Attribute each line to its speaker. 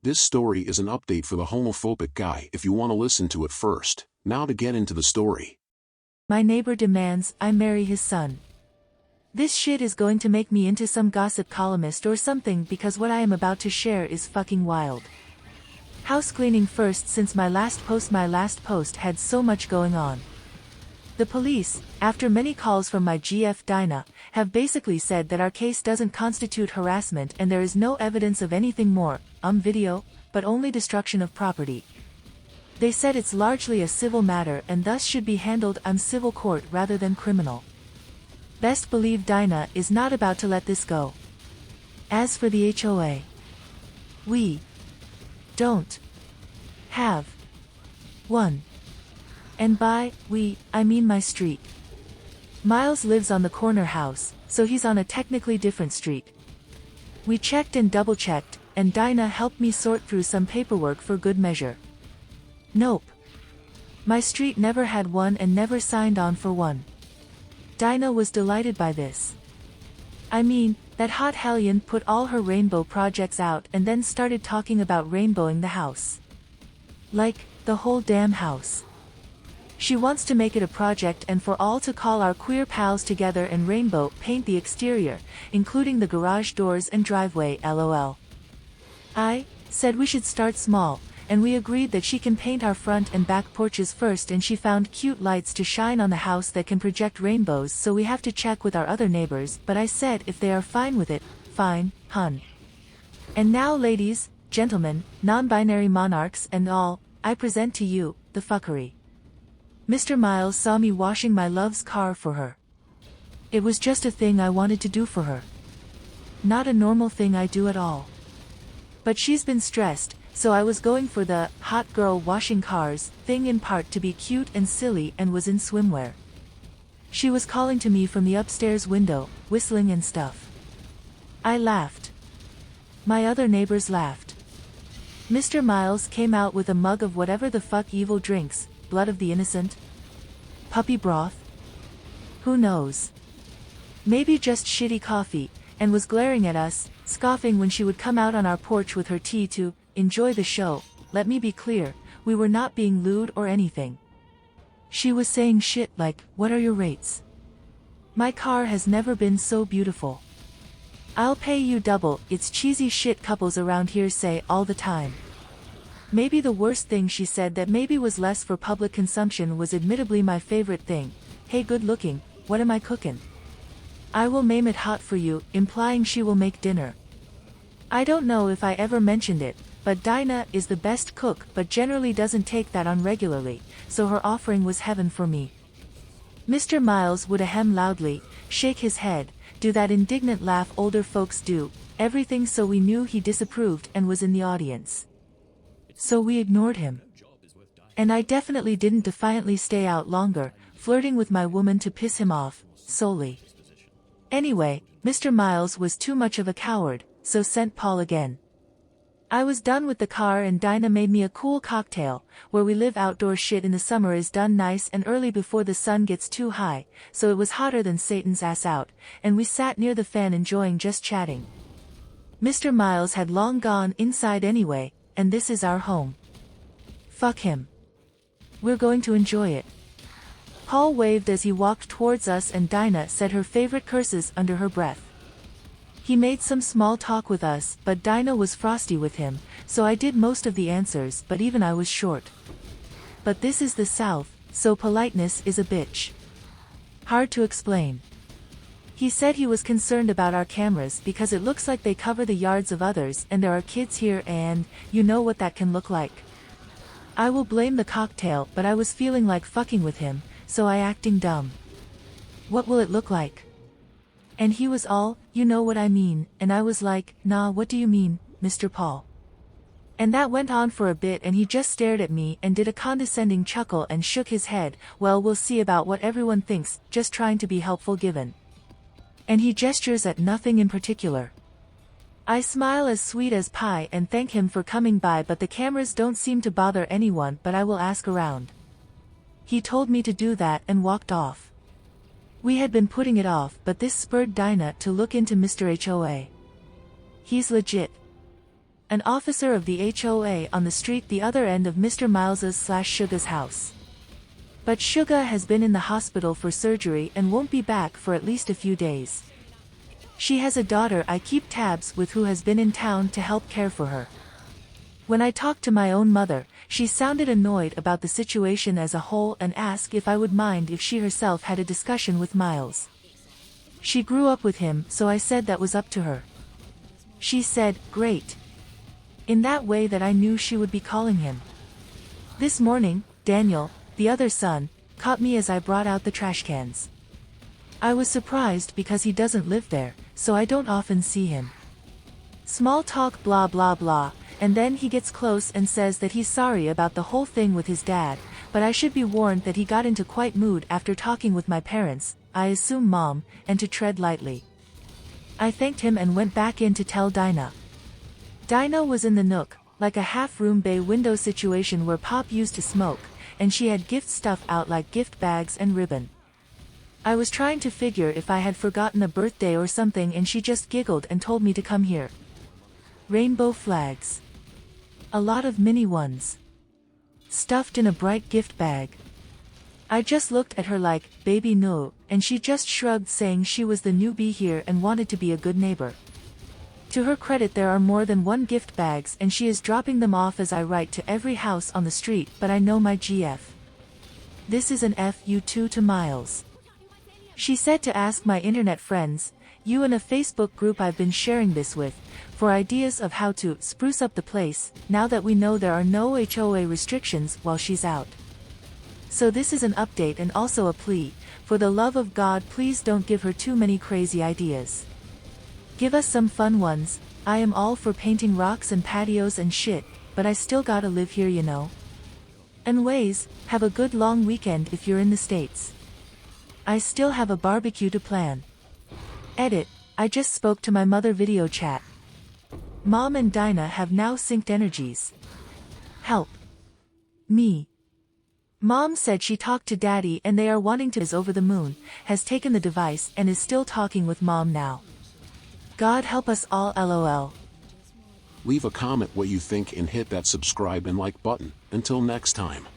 Speaker 1: This story is an update for the homophobic guy if you want to listen to it first. Now to get into the story.
Speaker 2: My neighbor demands I marry his son. This shit is going to make me into some gossip columnist or something because what I am about to share is fucking wild. House cleaning first since my last post had so much going on. The police, after many calls from my GF Dinah, have basically said that our case doesn't constitute harassment and there is no evidence of anything more, video, but only destruction of property. They said it's largely a civil matter and thus should be handled on civil court rather than criminal. Best believe Dinah is not about to let this go. As for the HOA, we don't have one. And by we, I mean my street. Miles lives on the corner house, so he's on a technically different street. We checked and double-checked, and Dinah helped me sort through some paperwork for good measure. Nope. My street never had one and never signed on for one. Dinah was delighted by this. I mean, that hot hellion put all her rainbow projects out and then started talking about rainbowing the house. Like, the whole damn house. She wants to make it a project and for all to call our queer pals together and rainbow paint the exterior, including the garage doors and driveway, lol. I said we should start small, and we agreed that she can paint our front and back porches first and she found cute lights to shine on the house that can project rainbows, so we have to check with our other neighbors, but I said if they are fine with it, fine, hun. And now ladies, gentlemen, non-binary monarchs and all, I present to you, the fuckery. Mr. Miles saw me washing my love's car for her. It was just a thing I wanted to do for her. Not a normal thing I do at all. But she's been stressed, so I was going for the hot girl washing cars thing in part to be cute and silly and was in swimwear. She was calling to me from the upstairs window, whistling and stuff. I laughed. My other neighbors laughed. Mr. Miles came out with a mug of whatever the fuck evil drinks, blood of the innocent? Puppy broth? Who knows? Maybe just shitty coffee, and was glaring at us, scoffing when she would come out on our porch with her tea to enjoy the show. Let me be clear, we were not being lewd or anything. She was saying shit like, what are your rates? My car has never been so beautiful. I'll pay you double, it's cheesy shit couples around here say all the time. Maybe the worst thing she said that maybe was less for public consumption was admittedly my favorite thing. Hey good looking, what am I cooking? I will maim it hot for you, implying she will make dinner. I don't know if I ever mentioned it, but Dinah is the best cook but generally doesn't take that on regularly, so her offering was heaven for me. Mr. Miles would ahem loudly, shake his head, do that indignant laugh older folks do, everything, so we knew he disapproved and was in the audience. So we ignored him. And I definitely didn't defiantly stay out longer, flirting with my woman to piss him off, solely. Anyway, Mr. Miles was too much of a coward, so sent Paul again. I was done with the car and Dinah made me a cool cocktail. Where we live, outdoor shit in the summer is done nice and early before the sun gets too high, so it was hotter than Satan's ass out, and we sat near the fan enjoying just chatting. Mr. Miles had long gone inside anyway, and this is our home. Fuck him. We're going to enjoy it. Paul waved as he walked towards us and Dinah said her favorite curses under her breath. He made some small talk with us, but Dinah was frosty with him, so I did most of the answers, but even I was short. But this is the South, so politeness is a bitch. Hard to explain. He said he was concerned about our cameras because it looks like they cover the yards of others and there are kids here and, you know what that can look like. I will blame the cocktail, but I was feeling like fucking with him, so I acting dumb. What will it look like? And he was all, you know what I mean, and I was like, nah, what do you mean, Mr. Paul? And that went on for a bit and he just stared at me and did a condescending chuckle and shook his head, well we'll see about what everyone thinks, just trying to be helpful given. And he gestures at nothing in particular. I smile as sweet as pie and thank him for coming by, but the cameras don't seem to bother anyone, but I will ask around. He told me to do that and walked off. We had been putting it off, but this spurred Dinah to look into Mr. HOA. He's legit. An officer of the HOA on the street the other end of Mr. Miles's/Suga's house. But Suga has been in the hospital for surgery and won't be back for at least a few days. She has a daughter I keep tabs with who has been in town to help care for her. When I talked to my own mother, she sounded annoyed about the situation as a whole and asked if I would mind if she herself had a discussion with Miles. She grew up with him, so I said that was up to her. She said, "Great." In that way that I knew she would be calling him. This morning, Daniel, the other son, caught me as I brought out the trash cans. I was surprised because he doesn't live there, so I don't often see him. Small talk blah blah blah, and then he gets close and says that he's sorry about the whole thing with his dad, but I should be warned that he got into quite mood after talking with my parents, I assume mom, and to tread lightly. I thanked him and went back in to tell Dinah. Dinah was in the nook, like a half-room bay window situation where Pop used to smoke, and she had gift stuff out like gift bags and ribbon. I was trying to figure if I had forgotten a birthday or something and she just giggled and told me to come here. Rainbow flags. A lot of mini ones. Stuffed in a bright gift bag. I just looked at her like, "Baby no," and she just shrugged saying she was the newbie here and wanted to be a good neighbor. To her credit there are more than one gift bags and she is dropping them off as I write to every house on the street, but I know my GF. This is an FU2 to Miles. She said to ask my internet friends, you and a Facebook group I've been sharing this with, for ideas of how to spruce up the place, now that we know there are no HOA restrictions while she's out. So this is an update and also a plea, for the love of God please don't give her too many crazy ideas. Give us some fun ones. I am all for painting rocks and patios and shit, but I still gotta live here, you know. Anyways, have a good long weekend if you're in the States. I still have a barbecue to plan. Edit, I just spoke to my mother video chat. Mom and Dinah have now synced energies. Help. Me. Mom said she talked to Daddy and they are wanting to is over the moon, has taken the device and is still talking with Mom now. God help us all, LOL.
Speaker 1: Leave a comment what you think and hit that subscribe and like button. Until next time.